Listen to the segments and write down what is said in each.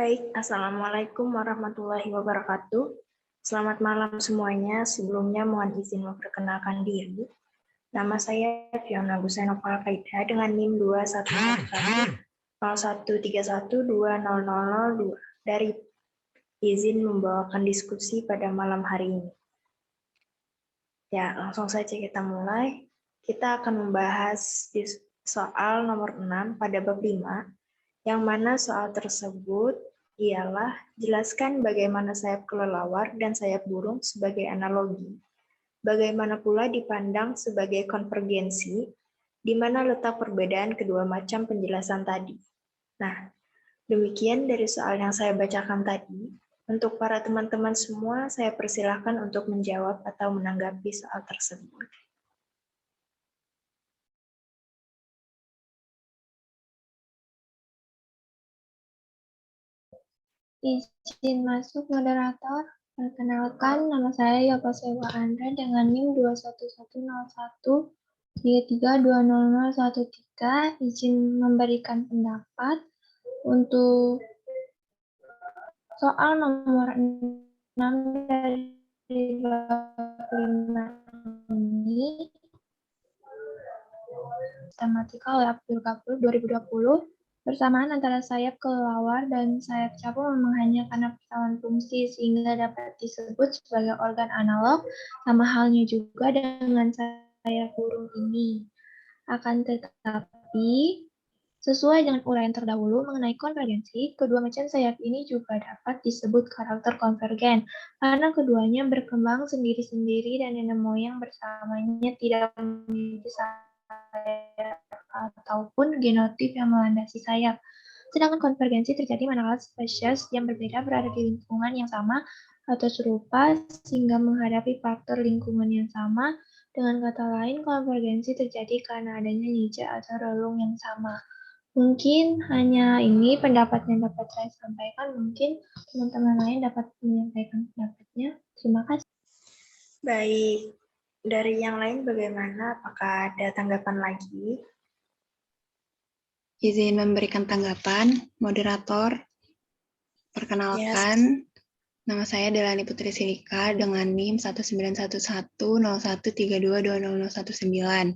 Baik, Assalamualaikum warahmatullahi wabarakatuh. Selamat malam semuanya. Sebelumnya mohon izin memperkenalkan diri. Nama saya Fiona Gusenova Al-Qaida dengan NIM 2111-0131-200002 dari izin membawakan diskusi pada malam hari ini. Ya, langsung saja kita mulai. Kita akan membahas soal nomor 6 pada bab 5, yang mana soal tersebut ialah jelaskan bagaimana sayap kelelawar dan sayap burung sebagai analogi. Bagaimana pula dipandang sebagai konvergensi, di mana letak perbedaan kedua macam penjelasan tadi. Nah, demikian dari soal yang saya bacakan tadi. Untuk para teman-teman semua, saya persilahkan untuk menjawab atau menanggapi soal tersebut. Izin masuk moderator. Perkenalkan, nama saya Yopa Sewa Andra dengan NIM 21101-33200013. Izin memberikan pendapat untuk soal nomor 6 dari bab 5 ini. Matematika oleh Abdul Ghafur 2020. Bersamaan antara sayap kelelawar dan sayap capung memang hanya karena persamaan fungsi sehingga dapat disebut sebagai organ analog, sama halnya juga dengan sayap burung ini. Akan tetapi, sesuai dengan uraian terdahulu mengenai konvergensi, kedua macam sayap ini juga dapat disebut karakter konvergen, karena keduanya berkembang sendiri-sendiri dan nenek moyang bersamanya tidak memiliki sayap ataupun genotip yang melandasi sayap. Sedangkan konvergensi terjadi manakala spesies yang berbeda berada di lingkungan yang sama atau serupa sehingga menghadapi faktor lingkungan yang sama. Dengan kata lain, konvergensi terjadi karena adanya jejak atau relung yang sama. Mungkin hanya ini pendapat yang dapat saya sampaikan. Mungkin teman-teman lain dapat menyampaikan pendapatnya. Terima kasih. Baik, dari yang lain bagaimana? Apakah ada tanggapan lagi? Izin memberikan tanggapan, moderator. Perkenalkan, nama saya Delani Putri Silika dengan NIM 19110132200019.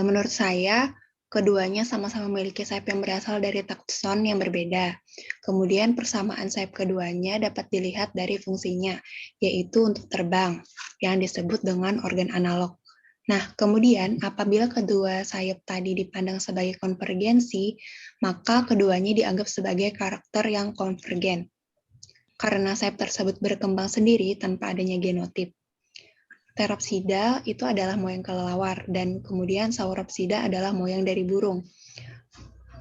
Menurut saya, keduanya sama-sama memiliki sayap yang berasal dari takson yang berbeda. Kemudian persamaan sayap keduanya dapat dilihat dari fungsinya, yaitu untuk terbang, yang disebut dengan organ analog. Nah, kemudian apabila kedua sayap tadi dipandang sebagai konvergensi, maka keduanya dianggap sebagai karakter yang konvergen. Karena sayap tersebut berkembang sendiri tanpa adanya genotip. Pteropsida itu adalah moyang kelelawar, dan kemudian Sauropsida adalah moyang dari burung.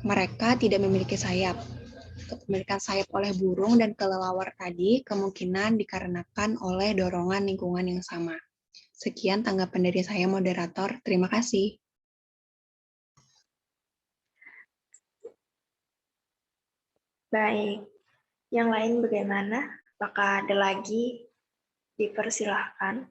Mereka tidak memiliki sayap. Kepemilikan sayap oleh burung dan kelelawar tadi kemungkinan dikarenakan oleh dorongan lingkungan yang sama. Sekian tanggapan dari saya, moderator. Terima kasih. Baik, yang lain bagaimana? Apakah ada lagi? Dipersilahkan.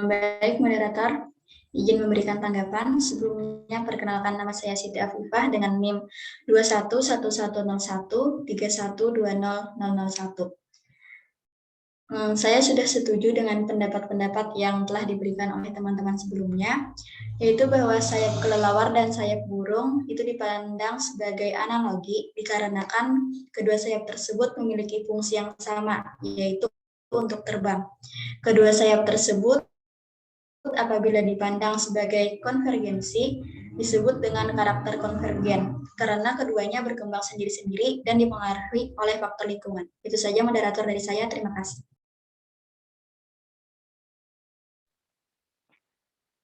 Baik, moderator. Izin memberikan tanggapan. Sebelumnya, perkenalkan nama saya Siti Afifah dengan NIM 211101-31200001. Saya sudah setuju dengan pendapat-pendapat yang telah diberikan oleh teman-teman sebelumnya, yaitu bahwa sayap kelelawar dan sayap burung itu dipandang sebagai analogi dikarenakan kedua sayap tersebut memiliki fungsi yang sama, yaitu untuk terbang. Kedua sayap tersebut apabila dipandang sebagai konvergensi disebut dengan karakter konvergen karena keduanya berkembang sendiri-sendiri dan dipengaruhi oleh faktor lingkungan. Itu saja moderator dari saya. Terima kasih.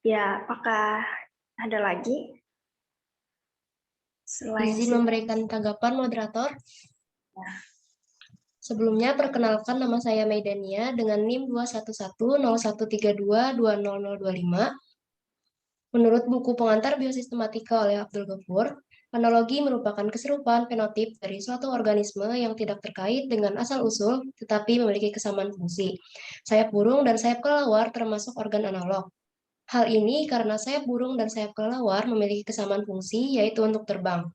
Ya, apakah ada lagi? Izin memberikan tanggapan, moderator. Ya. Sebelumnya, perkenalkan nama saya Maidania dengan NIM 2110132200025. Menurut buku pengantar biosistematika oleh Abdul Ghafur, analogi merupakan keserupaan fenotip dari suatu organisme yang tidak terkait dengan asal-usul, tetapi memiliki kesamaan fungsi. Sayap burung dan sayap kelelawar termasuk organ analog. Hal ini karena sayap burung dan sayap kelelawar memiliki kesamaan fungsi, yaitu untuk terbang.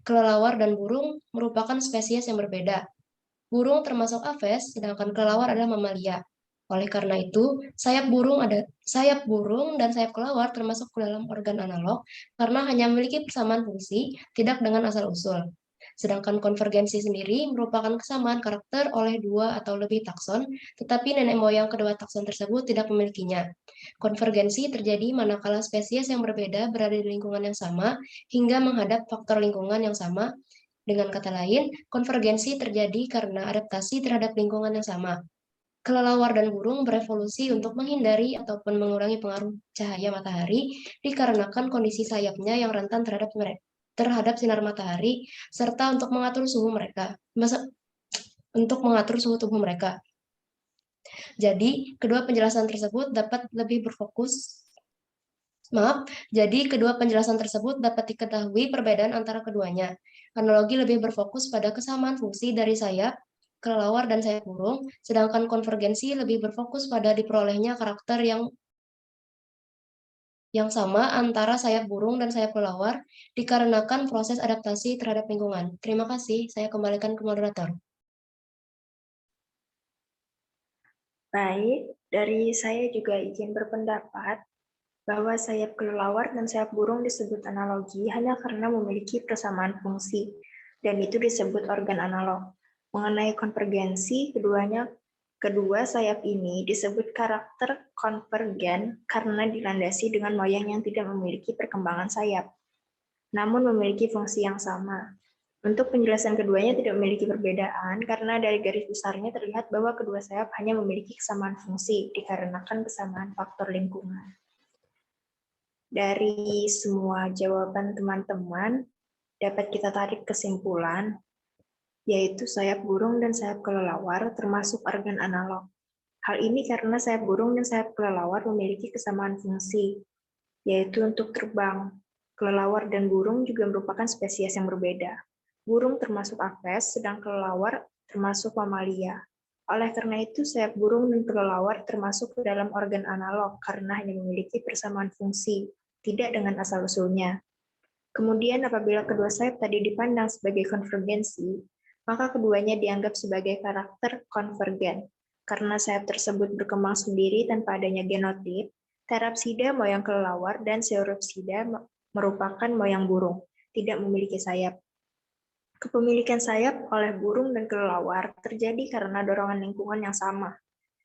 Kelelawar dan burung merupakan spesies yang berbeda. Burung termasuk aves, sedangkan kelelawar adalah mamalia. Oleh karena itu, sayap burung dan sayap kelelawar termasuk ke dalam organ analog karena hanya memiliki persamaan fungsi, tidak dengan asal-usul. Sedangkan konvergensi sendiri merupakan kesamaan karakter oleh dua atau lebih takson, tetapi nenek moyang kedua takson tersebut tidak memilikinya. Konvergensi terjadi manakala spesies yang berbeda berada di lingkungan yang sama hingga menghadap faktor lingkungan yang sama. Dengan kata lain, konvergensi terjadi karena adaptasi terhadap lingkungan yang sama. Kelelawar dan burung berevolusi untuk menghindari ataupun mengurangi pengaruh cahaya matahari dikarenakan kondisi sayapnya yang rentan terhadap sinar matahari serta untuk mengatur suhu tubuh mereka. Jadi, kedua penjelasan tersebut dapat diketahui perbedaan antara keduanya. Analogi lebih berfokus pada kesamaan fungsi dari sayap kelelawar dan sayap burung, sedangkan konvergensi lebih berfokus pada diperolehnya karakter yang sama antara sayap burung dan sayap kelelawar dikarenakan proses adaptasi terhadap lingkungan. Terima kasih, saya kembalikan ke moderator. Baik, dari saya juga izin berpendapat bahwa sayap kelelawar dan sayap burung disebut analogi hanya karena memiliki persamaan fungsi, dan itu disebut organ analog. Mengenai konvergensi, kedua sayap ini disebut karakter konvergen karena dilandasi dengan moyang yang tidak memiliki perkembangan sayap, namun memiliki fungsi yang sama. Untuk penjelasan keduanya tidak memiliki perbedaan karena dari garis besarnya terlihat bahwa kedua sayap hanya memiliki kesamaan fungsi dikarenakan kesamaan faktor lingkungan. Dari semua jawaban teman-teman, dapat kita tarik kesimpulan, yaitu sayap burung dan sayap kelelawar termasuk organ analog. Hal ini karena sayap burung dan sayap kelelawar memiliki kesamaan fungsi, yaitu untuk terbang. Kelelawar dan burung juga merupakan spesies yang berbeda. Burung termasuk aves, sedang kelelawar termasuk mamalia. Oleh karena itu, sayap burung dan kelelawar termasuk ke dalam organ analog karena hanya memiliki persamaan fungsi, tidak dengan asal-usulnya. Kemudian apabila kedua sayap tadi dipandang sebagai konvergensi, maka keduanya dianggap sebagai karakter konvergen. Karena sayap tersebut berkembang sendiri tanpa adanya genotip, Therapsida moyang kelelawar dan Sauropsida merupakan moyang burung, tidak memiliki sayap. Kepemilikan sayap oleh burung dan kelelawar terjadi karena dorongan lingkungan yang sama.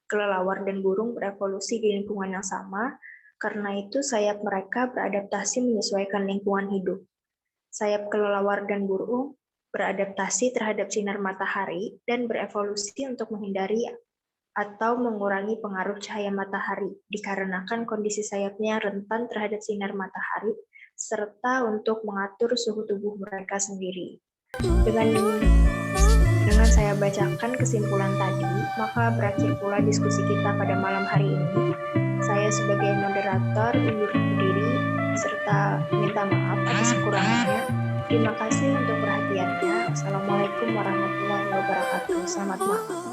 Kelelawar dan burung berevolusi di lingkungan yang sama, karena itu sayap mereka beradaptasi menyesuaikan lingkungan hidup. Sayap kelelawar dan burung beradaptasi terhadap sinar matahari dan berevolusi untuk menghindari atau mengurangi pengaruh cahaya matahari dikarenakan kondisi sayapnya rentan terhadap sinar matahari serta untuk mengatur suhu tubuh mereka sendiri. Dengan saya bacakan kesimpulan tadi, maka berakhir pula diskusi kita pada malam hari ini. Saya sebagai moderator undur diri serta minta maaf atas kekurangannya. Terima kasih untuk perhatiannya. Assalamualaikum warahmatullahi wabarakatuh. Selamat malam.